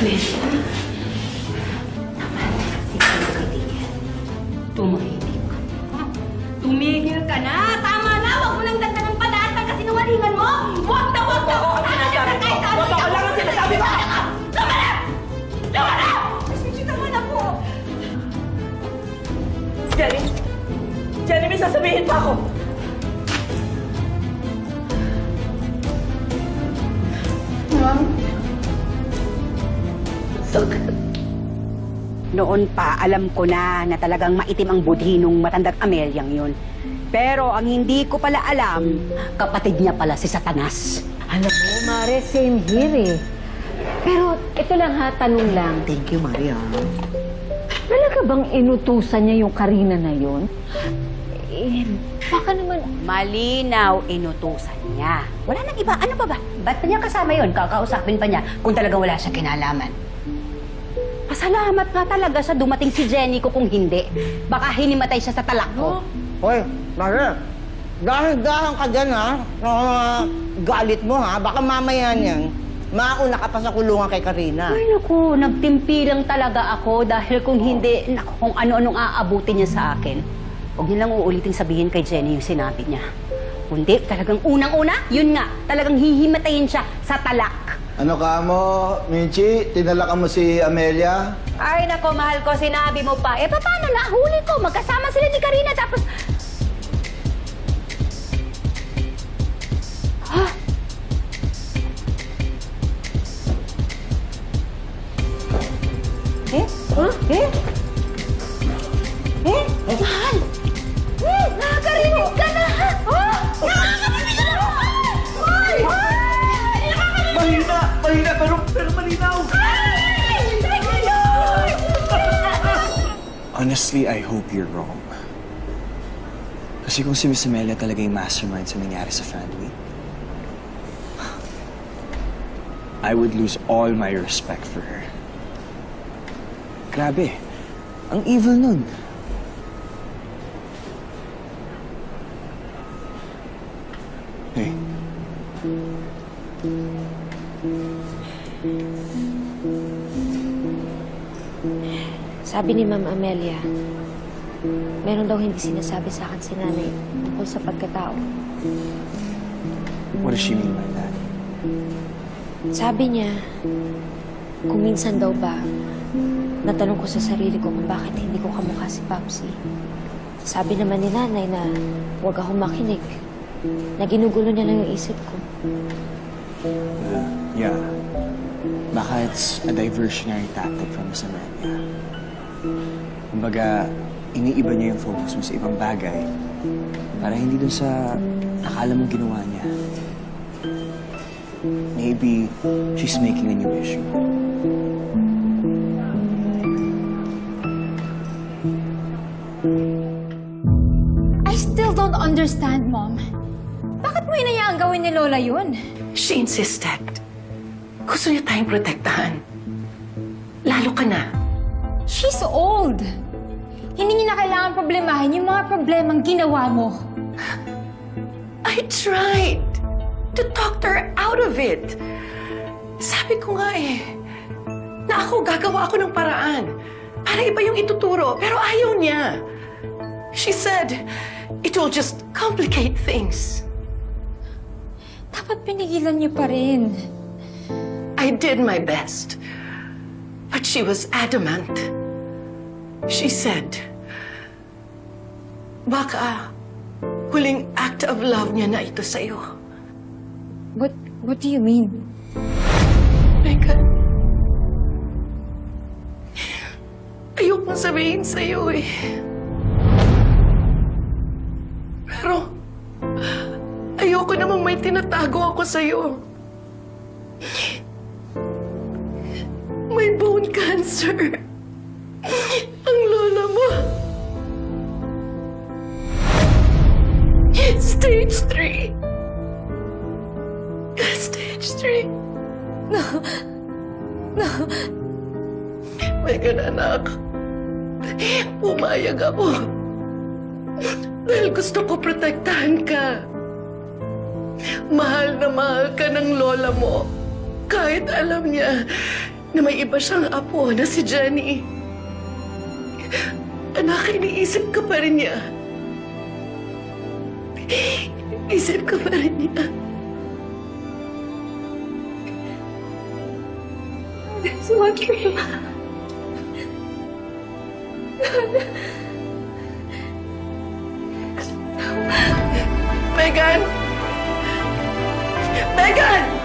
Amelia. Tumahimik ka. Tumigil ka na! Tama na! Huwag mo nang dagdagan pa lahat ng kasinungalingan mo! Huwag na! Huwag na! Huwag na! Totoo lang ang sinasabi mo! Tama na! Tama na! Sige, tama na po! Jenny! Jenny, may sasabihin pa ako! Ma'am? Noon pa, alam ko na talagang maitim ang budhi nung matandang Amelyang yun. Pero ang hindi ko pala alam, kapatid niya pala si Satanas. Alam mo, Mare, same here eh. Pero ito lang ha, tanong lang. Thank you, Maria. Talaga bang inutusan niya yung Karina na yun? Eh, baka naman... Malinaw inutusan niya. Wala nang iba. Ano pa ba? Ba't pa niya kasama yun? Kakausapin pa niya kung talagang wala siya kinalaman. Pasalamat nga talaga siya dumating si Jenny ko kung hindi. Baka hinimatay siya sa talak ko. Hoy, Maria. Dahan-dahan ka dyan, ha? Galit mo, ha? Baka mamaya niyan, mauna ka pa sa kulungan kay Karina. Ay, naku, nagtimpi lang talaga ako dahil kung hindi, naku, kung ano-anong aabutin niya sa akin. Huwag niya lang uulitin sabihin kay Jenny yung sinabi niya. Kundi, talagang unang-una, yun nga, talagang hihimatayin siya sa talak. Ano ka mo, Minchi? Tinalakan mo si Amelia? Ay, nako, mahal ko, sinabi mo pa. Eh, paano na? Huli ko, magkasama sila ni Karina, tapos... Ha? Eh? Huh? Eh? Eh? Mahal! Nakakarinig ka na! Oh! Nakakarinig ka na! Ay! Mahina, pero malinaw. Honestly, I hope you're wrong. Kasi kung si Miss Amelia talaga yung mastermind sa nangyari sa family, I would lose all my respect for her. Grabe, ang evil nun. Hey. Sabi ni Ma'am Amelia, meron daw hindi sinasabi sa akin si nanay tungkol sa pagkatao. What does she mean by that? Sabi niya, kung minsan daw ba, natanong ko sa sarili ko kung bakit hindi ko kamukha si Papsi. Sabi naman ni nanay na huwag akong makinig, na ginugulo niya lang yung isip ko. Yeah. Baka it's a diversionary tactic from Miss Amelia. Kumbaga, iniiba niya yung focus mo sa ibang bagay para hindi dun sa akala mong ginawa niya. Maybe she's making a new issue. I still don't understand, Mom. Bakit mo inayaang gawin ni Lola yun? She insisted. Gusto niya tayong protektahan. Lalo ka na. She's old. Hindi niya na kailangan problemahin yung mga problemang ginawa mo. I tried to talk her out of it. Sabi ko nga na ako gagawa ako ng paraan para iba yung ituturo, pero ayaw niya. She said, it will just complicate things. Dapat pinigilan niyo pa rin. I did my best, but she was adamant. She said, baka huling act of love niya na ito sa'yo. What do you mean? Megan, ayokong sabihin sa'yo Pero, ayoko namang may tinatago ako sa'yo. May bone cancer. Ang lola mo. Stage 3. Stage 3. No. Megan, anak. Pumayag ako. Dahil gusto ko protektahan ka. Mahal na mahal ka ng lola mo. Kahit alam niya na may iba siyang apo na si Jenny. Anak, iniisip ka pa rin niya. Isip ka pa rin niya. That's not true. Megan! Megan!